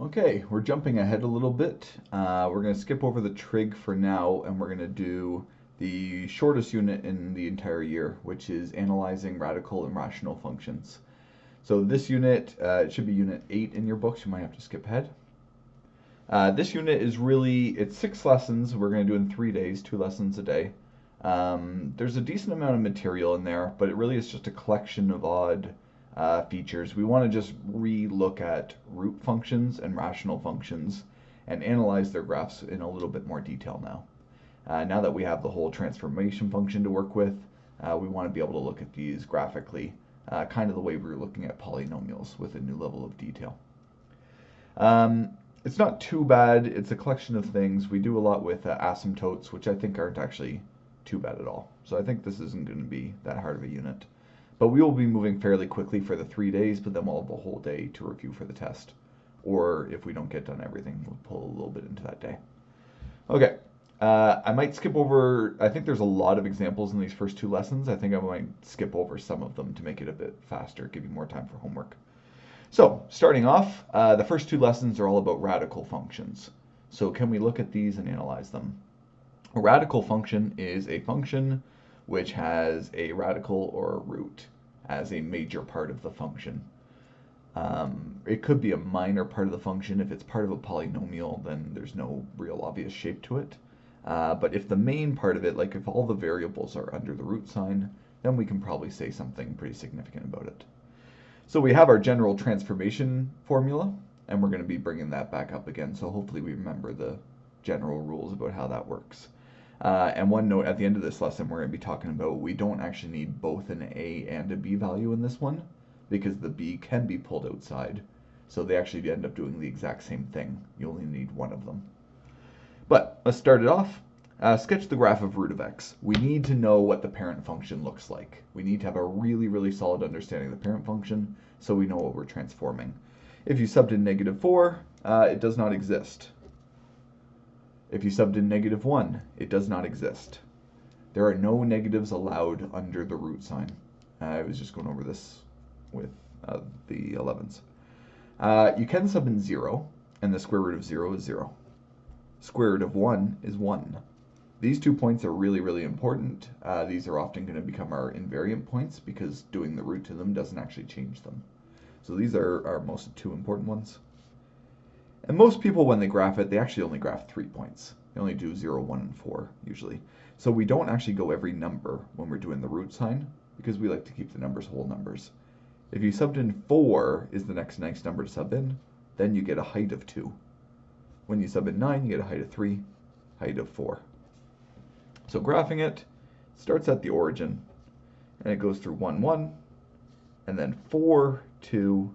Okay, we're jumping ahead a little bit. We're going to skip over the trig for now, and we're going to do the shortest unit in the entire year, which is analyzing radical and rational functions. So this unit, it should be unit 8 in your books. You might have to skip ahead. This unit is really, it's 6 lessons. We're going to do in 3 days, 2 lessons a day. There's a decent amount of material in there, but it really is just a collection of odd features. We want to just re-look at root functions and rational functions and analyze their graphs in a little bit more detail now. Now that we have the whole transformation function to work with, we want to be able to look at these graphically, kind of the way we were looking at polynomials with a new level of detail. It's not too bad. It's a collection of things. We do a lot with asymptotes, which I think aren't actually too bad at all. So I think this isn't going to be that hard of a unit. But we will be moving fairly quickly for the 3 days, but then we'll have a whole day to review for the test. Or if we don't get done everything, we'll pull a little bit into that day. Okay, I might skip over, I think there's a lot of examples in these first 2 lessons. I think I might skip over some of them to make it a bit faster, give you more time for homework. So, starting off, the first 2 lessons are all about radical functions. So can we look at these and analyze them? A radical function is a function which has a radical or a root as a major part of the function. It could be a minor part of the function. If it's part of a polynomial, then there's no real obvious shape to it. But if the main part of it, like if all the variables are under the root sign, then we can probably say something pretty significant about it. So we have our general transformation formula, and we're going to be bringing that back up again. So hopefully we remember the general rules about how that works. And one note, at the end of this lesson, we're going to be talking about we don't actually need both an A and a B value in this one, because the B can be pulled outside. So they actually end up doing the exact same thing. You only need one of them. But let's start it off. Sketch the graph of root of x. We need to know what the parent function looks like. We need to have a really, really solid understanding of the parent function so we know what we're transforming. If you subbed in -4, it does not exist. If you subbed in -1, it does not exist. There are no negatives allowed under the root sign. I was just going over this with the 11s. You can sub in 0, and the square root of 0 is 0. Square root of 1 is 1. These 2 points are really, really important. These are often going to become our invariant points because doing the root to them doesn't actually change them. So these are our most 2 important ones. And most people, when they graph it, they actually only graph 3 points. They only do 0, 1, and 4, usually. So we don't actually go every number when we're doing the root sign because we like to keep the numbers whole numbers. If you subbed in 4 is the next nice number to sub in, then you get a height of 2. When you sub in 9, you get a height of 3, height of 4. So graphing it starts at the origin, and it goes through 1, 1, and then 4, 2,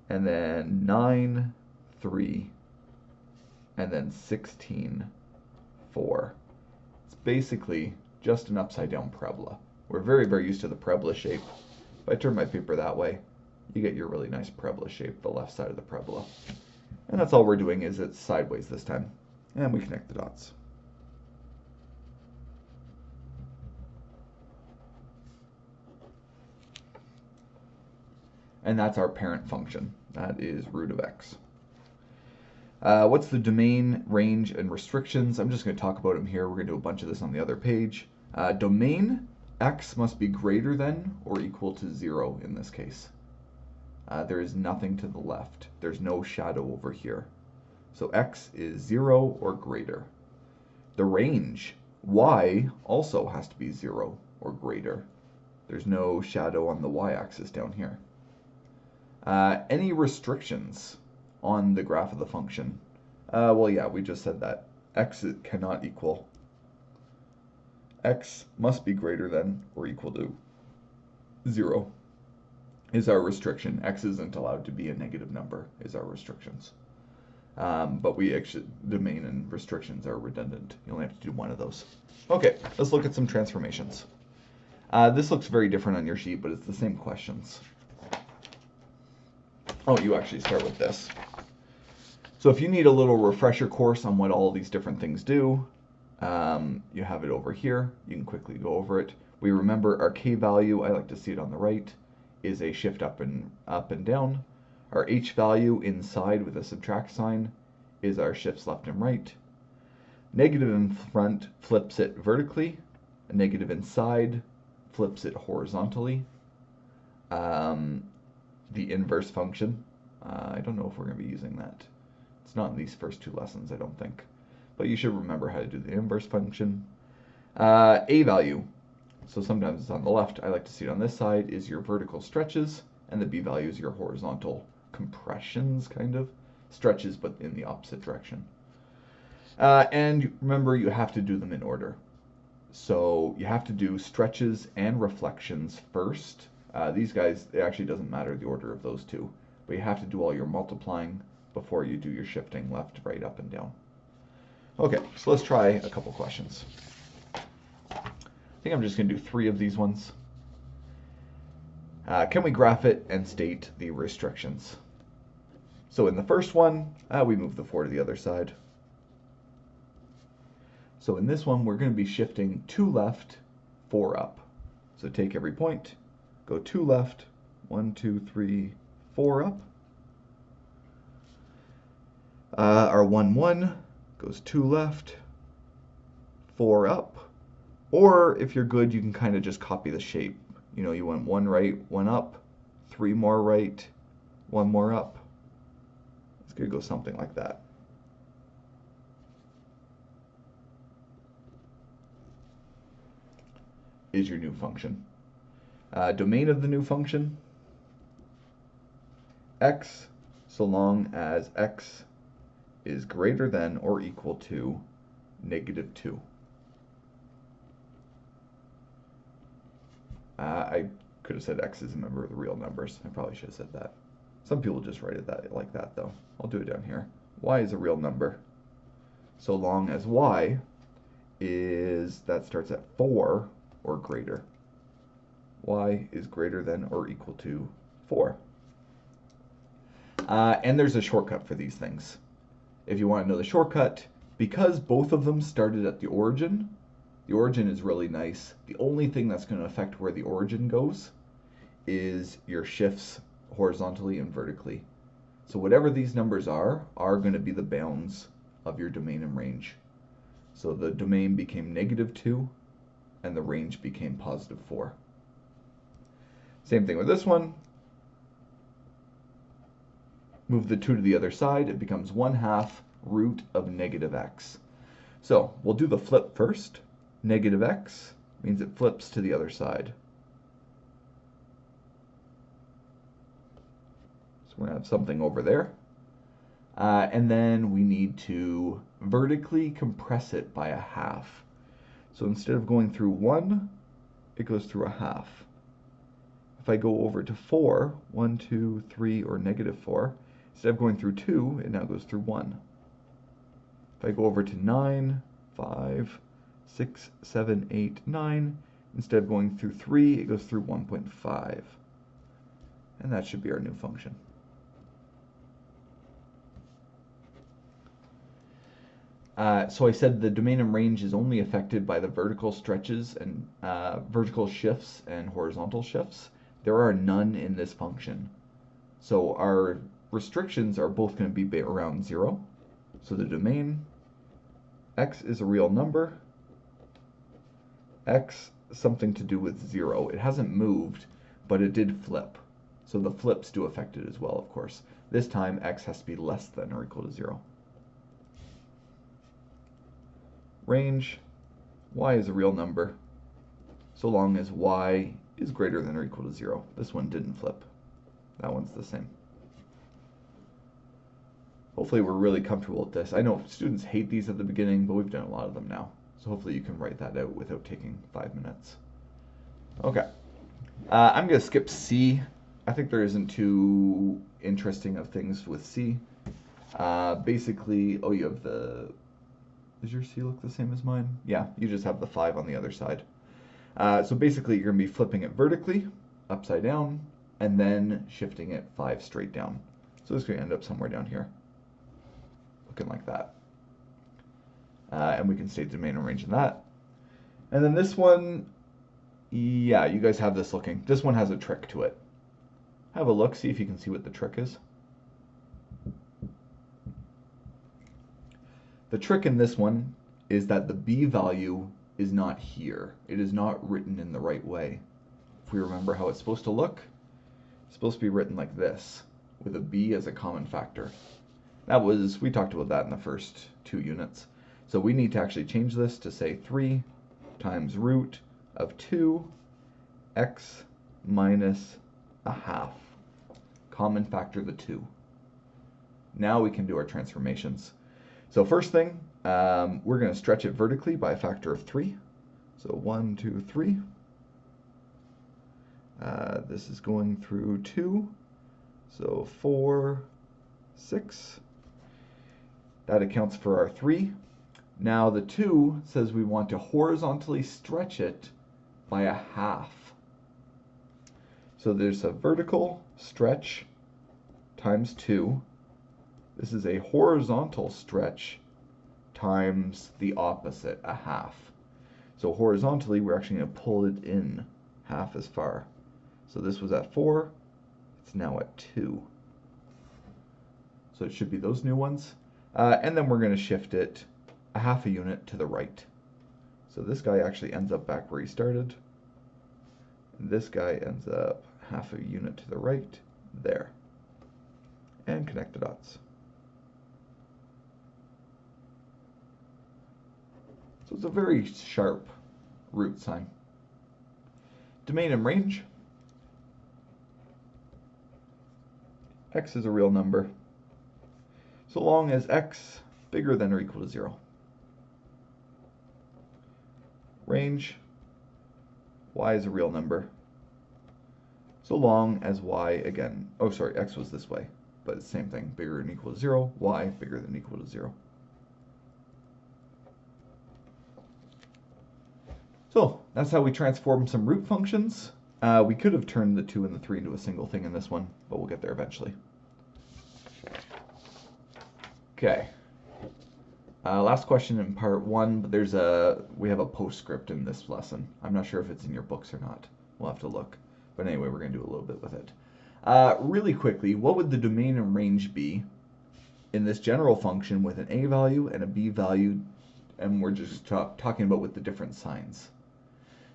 and then 9, 3, and then 16, 4. It's basically just an upside down parabola. We're very, very used to the parabola shape. If I turn my paper that way, you get your really nice parabola shape, the left side of the parabola. And that's all we're doing is it's sideways this time. And we connect the dots. And that's our parent function. That is root of x. What's the domain, range, and restrictions? I'm just going to talk about them here. We're going to do a bunch of this on the other page. Domain, x must be greater than or equal to 0 in this case. There is nothing to the left. There's no shadow over here. So x is 0 or greater. The range, y, also has to be 0 or greater. There's no shadow on the y-axis down here. Any restrictions on the graph of the function? Well, yeah, we just said that. X cannot equal. X must be greater than or equal to 0 is our restriction. X isn't allowed to be a negative number is our restrictions. But we actually, domain and restrictions are redundant. You only have to do one of those. Okay, let's look at some transformations. This looks very different on your sheet, but it's the same questions. Oh, you actually start with this. So if you need a little refresher course on what all these different things do, you have it over here. You can quickly go over it. We remember our k value, I like to see it on the right, is a shift up and down. Our H value inside with a subtract sign is our shifts left and right. Negative in front flips it vertically. A negative inside flips it horizontally. The inverse function, I don't know if we're going to be using that. It's not in these first two lessons, I don't think. But you should remember how to do the inverse function. A value, so sometimes it's on the left, I like to see it on this side, is your vertical stretches, and the B value is your horizontal compressions, kind of. Stretches, but in the opposite direction. And remember, you have to do them in order. So you have to do stretches and reflections first. These guys, it actually doesn't matter the order of those two, but you have to do all your multiplying before you do your shifting left, right, up, and down. Okay, so let's try a couple questions. I think I'm just going to do 3 of these ones. Can we graph it and state the restrictions? So in the first one, we move the 4 to the other side. So in this one, we're going to be shifting 2 left, 4 up. So take every point, go 2 left, 1, 2, 3, 4 up. Our 1, 1 goes 2 left, 4 up. Or if you're good, you can kind of just copy the shape. You know, you want 1 right, 1 up, 3 more right, 1 more up. It's going to go something like that. Is your new function. Domain of the new function, x, so long as x is greater than or equal to -2. I could have said x is a member of the real numbers. I probably should have said that. Some people just write it like that, though. I'll do it down here. Y is a real number, so long as y that starts at 4 or greater. Y is greater than or equal to 4. And there's a shortcut for these things. If you want to know the shortcut, because both of them started at the origin is really nice. The only thing that's going to affect where the origin goes is your shifts horizontally and vertically. So whatever these numbers are going to be the bounds of your domain and range. So the domain became -2 and the range became +4. Same thing with this one. Move the 2 to the other side, it becomes 1/2 root of -x. So we'll do the flip first. -x means it flips to the other side. So we're going to have something over there. And then we need to vertically compress it by 1/2. So instead of going through 1, it goes through 1/2. If I go over to 4, 1, 2, 3, or -4, instead of going through 2, it now goes through 1. If I go over to 9, 5, 6, 7, 8, 9, instead of going through 3, it goes through 1.5. And that should be our new function. So I said the domain and range is only affected by the vertical stretches and vertical shifts and horizontal shifts. There are none in this function. So our restrictions are both going to be around 0. So the domain, x is a real number, x something to do with 0. It hasn't moved, but it did flip. So the flips do affect it as well, of course. This time x has to be less than or equal to 0. Range, y is a real number, so long as y is greater than or equal to 0. This one didn't flip. That one's the same. Hopefully we're really comfortable with this. I know students hate these at the beginning, but we've done a lot of them now. So hopefully you can write that out without taking 5 minutes. Okay. I'm going to skip C. I think there isn't too interesting of things with C. Basically, oh, you have the... Does your C look the same as mine? Yeah, you just have the 5 on the other side. So basically, you're going to be flipping it vertically, upside down, and then shifting it 5 straight down. So it's going to end up somewhere down here, looking like that. And we can state domain and range in that. And then this one, yeah, you guys have this looking. This one has a trick to it. Have a look, see if you can see what the trick is. The trick in this one is that the b value is not here. It is not written in the right way. If we remember how it's supposed to look, it's supposed to be written like this, with a b as a common factor. We talked about that in the first 2 units. So we need to actually change this to say 3 times root of 2 x minus a half. Common factor the 2. Now we can do our transformations. So first thing, we're going to stretch it vertically by a factor of 3. So 1, 2, 3. This is going through 2. So 4, 6. That accounts for our 3. Now the 2 says we want to horizontally stretch it by a half. So there's a vertical stretch times 2. This is a horizontal stretch times the opposite, a half. So horizontally, we're actually going to pull it in half as far. So this was at 4. It's now at 2. So it should be those new ones. And then we're going to shift it a half a unit to the right. So this guy actually ends up back where he started. And this guy ends up half a unit to the right, there. And connect the dots. So it's a very sharp root sign. Domain and range. X is a real number, so long as x bigger than or equal to 0. Range, y is a real number, so long as y, again, x was this way, but it's the same thing, bigger than or equal to 0, y bigger than or equal to 0. So that's how we transform some root functions. We could have turned the 2 and the 3 into a single thing in this one, but we'll get there eventually. Okay. Last question in part 1, but we have a postscript in this lesson. I'm not sure if it's in your books or not. We'll have to look. But anyway, we're going to do a little bit with it. Really quickly, what would the domain and range be in this general function with an a value and a b value, and we're just talking about with the different signs?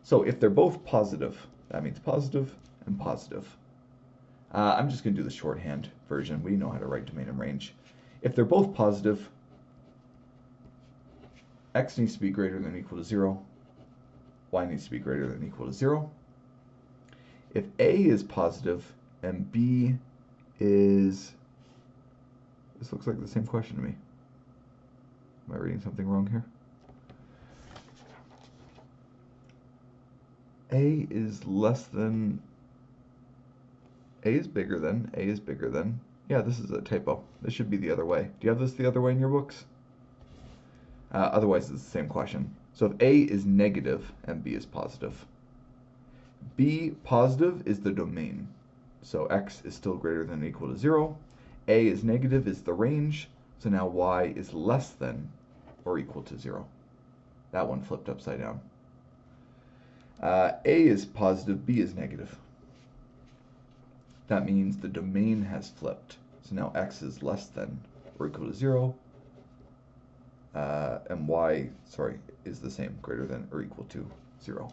So if they're both positive, that means positive and positive. I'm just going to do the shorthand version. We know how to write domain and range. If they're both positive, x needs to be greater than or equal to 0. Y needs to be greater than or equal to 0. If a is positive and b is... This looks like the same question to me. Am I reading something wrong here? A is less than... A is bigger than... A is bigger than... Yeah, this is a typo. This should be the other way. Do you have this the other way in your books? Otherwise, it's the same question. So if A is negative and B is positive. B positive is the domain. So x is still greater than or equal to 0. A is negative is the range. So now y is less than or equal to 0. That one flipped upside down. A is positive, B is negative. That means the domain has flipped. So now x is less than or equal to 0. And y, is the same, greater than or equal to 0.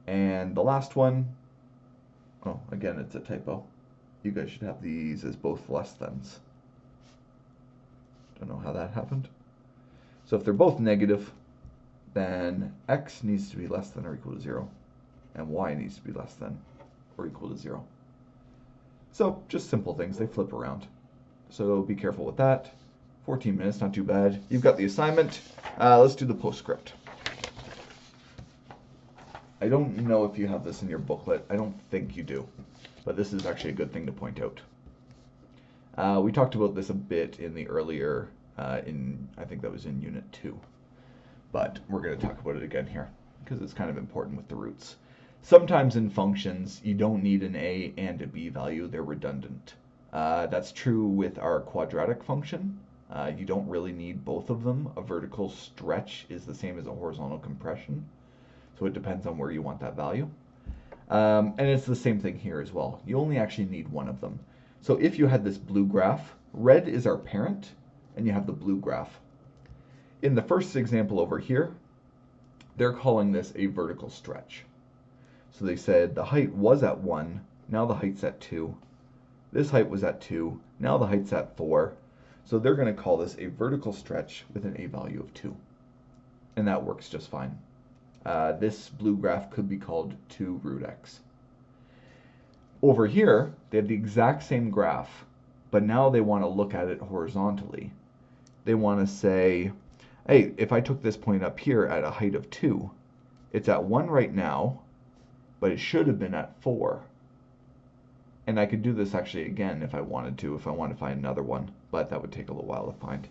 And the last one, oh, again, it's a typo. You guys should have these as both less thans. Don't know how that happened. So if they're both negative, then x needs to be less than or equal to 0. And y needs to be less than or equal to 0. So just simple things, they flip around. So be careful with that. 14 minutes, not too bad. You've got the assignment. Let's do the postscript. I don't know if you have this in your booklet. I don't think you do. But this is actually a good thing to point out. We talked about this a bit in the earlier, I think that was in Unit 2. But we're going to talk about it again here, because it's kind of important with the roots. Sometimes in functions, you don't need an a and a b value. They're redundant. That's true with our quadratic function. You don't really need both of them. A vertical stretch is the same as a horizontal compression. So it depends on where you want that value. And it's the same thing here as well. You only actually need one of them. So if you had this blue graph, red is our parent, and you have the blue graph. In the first example over here, they're calling this a vertical stretch. So they said the height was at 1, now the height's at 2. This height was at 2, now the height's at 4. So they're going to call this a vertical stretch with an a value of 2. And that works just fine. This blue graph could be called 2 root x. Over here, they have the exact same graph, but now they want to look at it horizontally. They want to say, hey, if I took this point up here at a height of 2, it's at 1 right now, but it should have been at 4. And I could do this actually again if I wanted to find another one, but that would take a little while to find.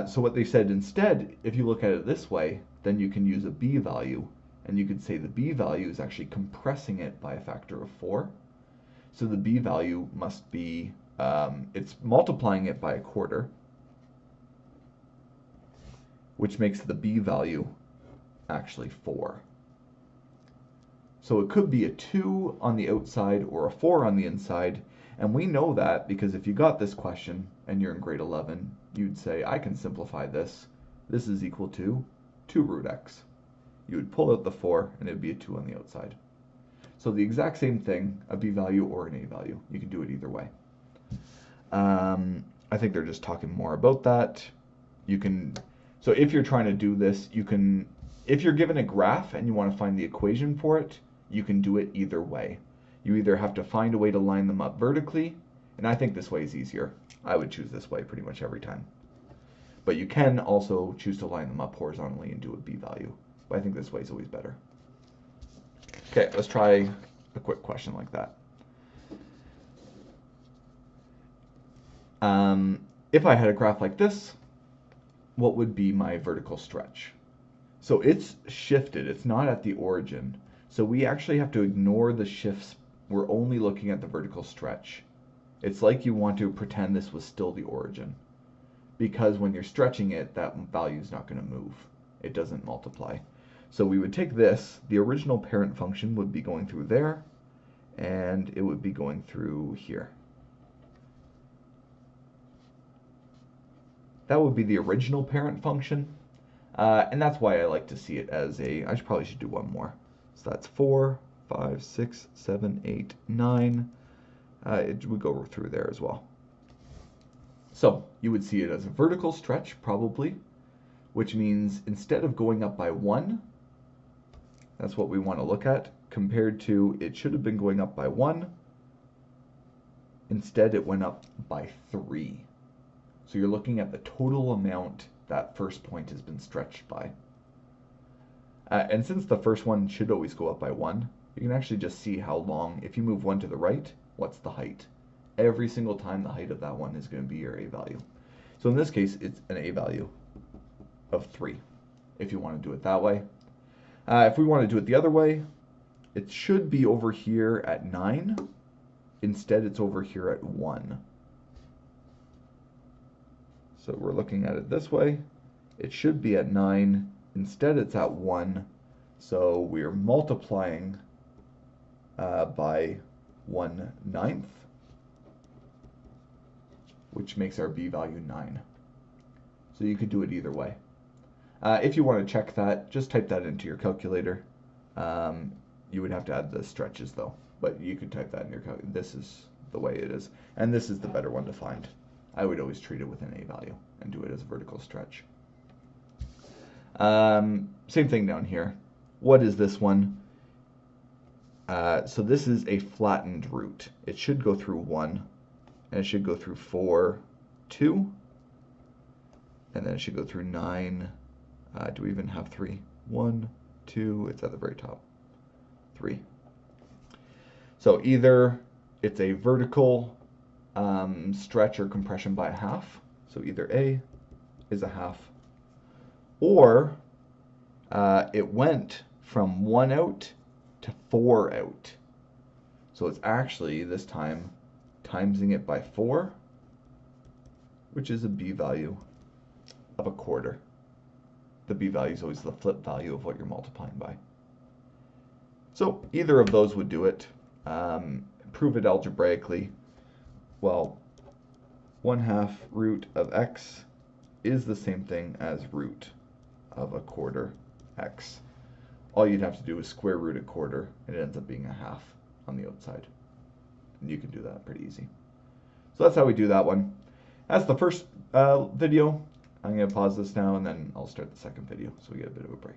So what they said instead, if you look at it this way, then you can use a b value, and you could say the b value is actually compressing it by a factor of 4. So the b value must be, it's multiplying it by a quarter, which makes the b value actually 4. So it could be a 2 on the outside or a 4 on the inside, and we know that because if you got this question and you're in grade 11, you'd say, I can simplify this. This is equal to 2 root x. You would pull out the 4, and it would be a 2 on the outside. So the exact same thing, a b value or an a value. You can do it either way. I think they're just talking more about that. So if you're trying to do this, if you're given a graph and you want to find the equation for it, you can do it either way. You either have to find a way to line them up vertically, and I think this way is easier. I would choose this way pretty much every time. But you can also choose to line them up horizontally and do a b value. But I think this way is always better. Okay, let's try a quick question like that. If I had a graph like this, what would be my vertical stretch? So it's shifted, it's not at the origin. So we actually have to ignore the shifts. We're only looking at the vertical stretch. It's like you want to pretend this was still the origin. Because when you're stretching it, that value is not going to move. It doesn't multiply. So we would take this, the original parent function would be going through there, and it would be going through here. That would be the original parent function. And that's why I like to see it as I probably should do one more. So that's 4, 5, 6, 7, 8, 9. It would go through there as well. So you would see it as a vertical stretch, probably, which means instead of going up by 1, that's what we want to look at, compared to it should have been going up by 1. Instead, it went up by 3. So you're looking at the total amount that first point has been stretched by. And since the first one should always go up by 1, you can actually just see how long, if you move 1 to the right, what's the height? Every single time the height of that one is going to be your a value. So in this case, it's an a value of 3, if you want to do it that way. If we want to do it the other way, it should be over here at 9. Instead, it's over here at 1. So we're looking at it this way. It should be at 9. Instead, it's at 1. So we're multiplying by 1/9, which makes our b value 9. So you could do it either way. If you want to check that, just type that into your calculator. You would have to add the stretches though, but you could type that in your calculator. This is the way it is, and this is the better one to find. I would always treat it with an a value and do it as a vertical stretch. Same thing down here. What is this one? So this is a flattened root. It should go through 1, and it should go through 4, 2, and then it should go through 9. Do we even have 3? 1, 2, it's at the very top. 3. So either it's a vertical stretch or compression by a half. So either A is a half, or it went from 1 out to 4 out. So it's actually, this time, timesing it by 4, which is a b value of a quarter. The b value is always the flip value of what you're multiplying by. So either of those would do it. Prove it algebraically. Well, 1/2 root of x is the same thing as root of a quarter x. All you'd have to do is square root a quarter, and it ends up being a half on the outside. And you can do that pretty easy. So that's how we do that one. That's the first video. I'm going to pause this now, and then I'll start the second video so we get a bit of a break.